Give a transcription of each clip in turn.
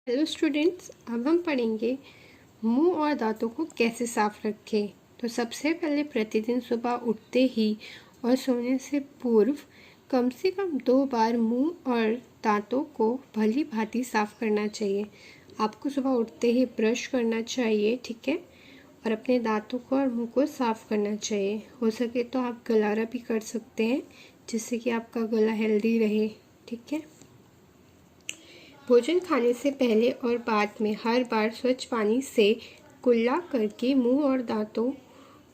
Hello students, अब हम पढ़ेंगे मुंह और दांतों को कैसे साफ रखें। तो सबसे पहले प्रतिदिन सुबह उठते ही और सोने से पूर्व कम से कम 2 बार मुंह और दांतों को भली भांति साफ करना चाहिए। आपको सुबह उठते ही ब्रश करना चाहिए, ठीक है, और अपने दांतों को और मुंह को साफ करना चाहिए। हो सके तो आप गलारा भी कर सकते हैं, जिससे कि आपका गला हेल्दी रहे, ठीक है। भोजन खाने से पहले और बाद में हर बार स्वच्छ पानी से कुल्ला करके मुंह और दांतों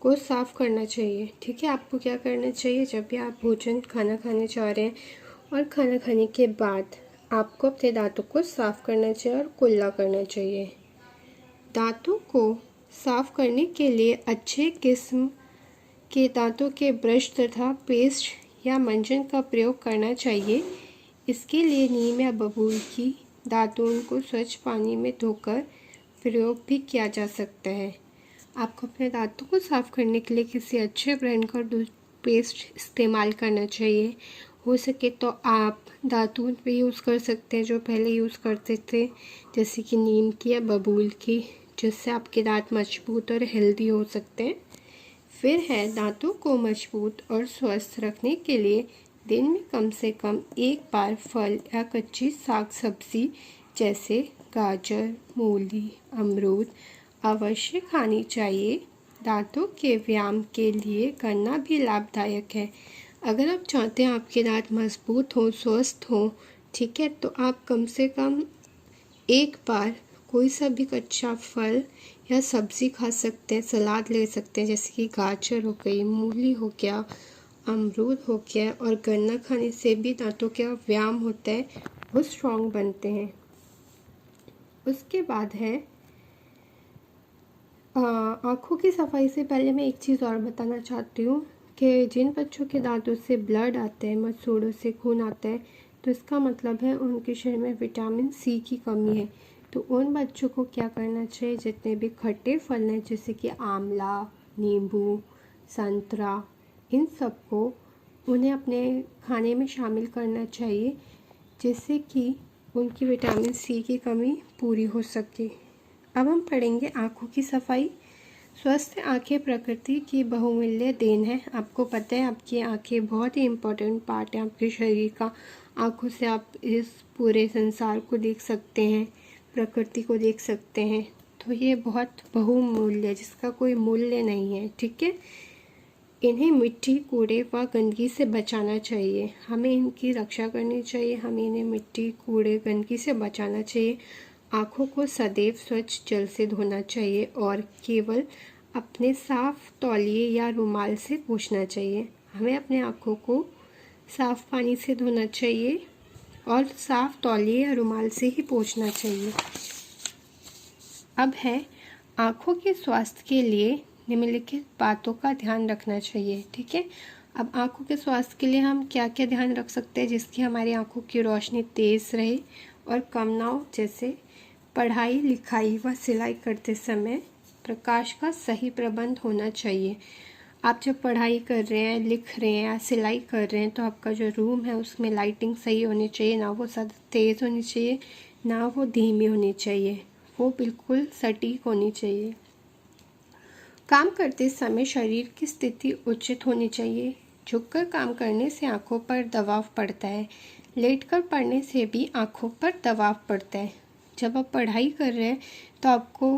को साफ करना चाहिए, ठीक है। आपको क्या करना चाहिए, जब भी आप खाना खाने जा रहे हैं और खाना खाने के बाद आपको अपने दांतों को साफ करना चाहिए और कुल्ला करना चाहिए। दांतों को साफ करने के लिए अच्छे किस्म के दांतों के ब्रश तथा पेस्ट या मंजन का प्रयोग करना चाहिए। इसके लिए नीम या बबूल की दातुन को स्वच्छ पानी में धोकर प्रयोग भी किया जा सकता है। आपको अपने दांतों को साफ करने के लिए किसी अच्छे ब्रांड का टूथपेस्ट इस्तेमाल करना चाहिए। हो सके तो आप दातुन भी यूज़ कर सकते हैं जो पहले यूज़ करते थे, जैसे कि नीम की या बबूल की, जिससे आपके दांत मजबूत और हेल्दी हो सकते हैं। फिर है दांतों को मजबूत और स्वस्थ रखने के लिए दिन में कम से कम 1 बार फल या कच्ची साग सब्जी जैसे गाजर, मूली, अमरूद अवश्य खानी चाहिए। दांतों के व्यायाम के लिए करना भी लाभदायक है। अगर आप चाहते हैं आपके दांत मजबूत हों, स्वस्थ हों, ठीक है, तो आप कम से कम 1 बार कोई सा भी कच्चा फल या सब्ज़ी खा सकते हैं, सलाद ले सकते हैं, जैसे कि गाजर हो गई, मूली हो गया, अमरूद हो गया। और गन्ना खाने से भी दांतों का व्यायाम होता है, वो स्ट्रॉन्ग बनते हैं। उसके बाद है आँखों की सफाई से पहले मैं एक चीज़ और बताना चाहती हूँ कि जिन बच्चों के दांतों से ब्लड आता है, मसूड़ों से खून आता है, तो इसका मतलब है उनके शरीर में विटामिन सी की कमी है। तो उन बच्चों को क्या करना चाहिए, जितने भी खट्टे फल हैं जैसे कि आंवला, नींबू, संतरा, इन सबको उन्हें अपने खाने में शामिल करना चाहिए, जिससे कि उनकी विटामिन सी की कमी पूरी हो सके। अब हम पढ़ेंगे आँखों की सफाई। स्वस्थ आँखें प्रकृति की बहुमूल्य देन है। आपको पता है आपकी आँखें बहुत ही इम्पोर्टेंट पार्ट है आपके शरीर का। आँखों से आप इस पूरे संसार को देख सकते हैं, प्रकृति को देख सकते हैं। तो ये बहुत बहुमूल्य है, जिसका कोई मूल्य नहीं है, ठीक है। इन्हें मिट्टी, कूड़े व गंदगी से बचाना चाहिए। हमें इनकी रक्षा करनी चाहिए, हमें इन्हें मिट्टी, कूड़े, गंदगी से बचाना चाहिए। आँखों को सदैव स्वच्छ जल से धोना चाहिए और केवल अपने साफ तौलिए या रुमाल से पोंछना चाहिए। हमें अपने आँखों को साफ पानी से धोना चाहिए और साफ तौलिए या रुमाल से ही पोंछना चाहिए। अब है आँखों के स्वास्थ्य के लिए निम्नलिखित बातों का ध्यान रखना चाहिए, ठीक है। अब आँखों के स्वास्थ्य के लिए हम क्या क्या ध्यान रख सकते हैं, जिसकी हमारी आँखों की रोशनी तेज़ रहे और कम ना हो। जैसे पढ़ाई, लिखाई व सिलाई करते समय प्रकाश का सही प्रबंध होना चाहिए। आप जब पढ़ाई कर रहे हैं, लिख रहे हैं या सिलाई कर रहे हैं, तो आपका जो रूम है उसमें लाइटिंग सही होनी चाहिए, ना वो ज़्यादा तेज़ होनी चाहिए, ना वो धीमी होनी चाहिए, वो बिल्कुल सटीक होनी चाहिए। काम करते समय शरीर की स्थिति उचित होनी चाहिए। झुककर काम करने से आंखों पर दबाव पड़ता है, लेटकर पढ़ने से भी आंखों पर दबाव पड़ता है। जब आप पढ़ाई कर रहे हैं तो आपको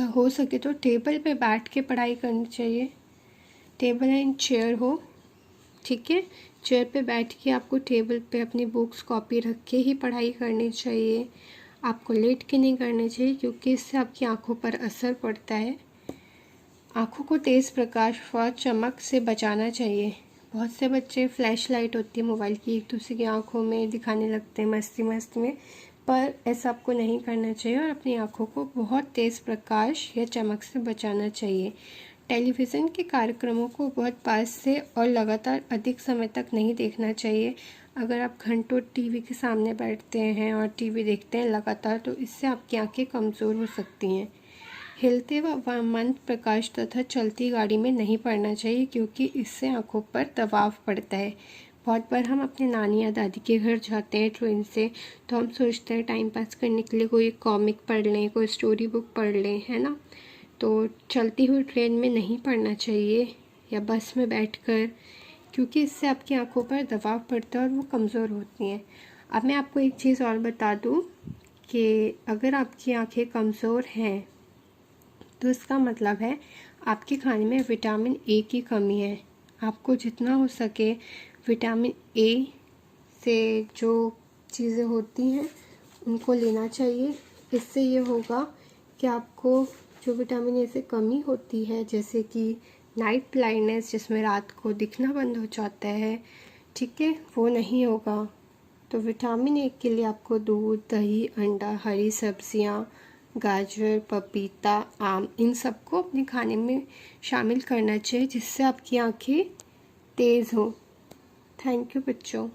हो सके तो टेबल पे बैठ के पढ़ाई करनी चाहिए। टेबल एंड चेयर हो, ठीक है। चेयर पे बैठ के आपको टेबल पे अपनी बुक्स, कॉपी रख के ही पढ़ाई करनी चाहिए। आपको लेट के नहीं करनी चाहिए, क्योंकि इससे आपकी आंखों पर असर पड़ता है। आँखों को तेज़ प्रकाश व चमक से बचाना चाहिए। बहुत से बच्चे फ्लैश लाइट होती है मोबाइल की, एक दूसरे की आँखों में दिखाने लगते हैं मस्ती मस्ती में, पर ऐसा आपको नहीं करना चाहिए और अपनी आँखों को बहुत तेज़ प्रकाश या चमक से बचाना चाहिए। टेलीविज़न के कार्यक्रमों को बहुत पास से और लगातार अधिक समय तक नहीं देखना चाहिए। अगर आप घंटों टीवी के सामने बैठते हैं और टीवी देखते हैं लगातार, तो इससे आपकी आँखें कमज़ोर हो सकती हैं। हिलते व मंद प्रकाश तथा चलती गाड़ी में नहीं पड़ना चाहिए, क्योंकि इससे आंखों पर दबाव पड़ता है। बहुत बार हम अपने नानी या दादी के घर जाते हैं ट्रेन से, तो हम सोचते हैं टाइम पास करने के लिए कोई कॉमिक पढ़ लें, कोई स्टोरी बुक पढ़ लें, है ना। तो चलती हुई ट्रेन में नहीं पढ़ना चाहिए या बस में बैठकर, क्योंकि इससे आपकी आंखों पर दबाव पड़ता है और वो कमज़ोर होती हैं। अब मैं आपको एक चीज़ और बता दूं कि अगर आपकी आंखें कमज़ोर हैं तो इसका मतलब है आपके खाने में विटामिन ए की कमी है। आपको जितना हो सके विटामिन ए से जो चीज़ें होती हैं उनको लेना चाहिए। इससे ये होगा कि आपको जो विटामिन ए से कमी होती है, जैसे कि नाइट ब्लाइंडनेस जिसमें रात को दिखना बंद हो जाता है, ठीक है, वो नहीं होगा। तो विटामिन ए के लिए आपको दूध, दही, अंडा, हरी सब्जियां, गाजर, पपीता, आम, इन सबको अपने खाने में शामिल करना चाहिए, जिससे आपकी आंखें तेज़ हों। थैंक यू बच्चों।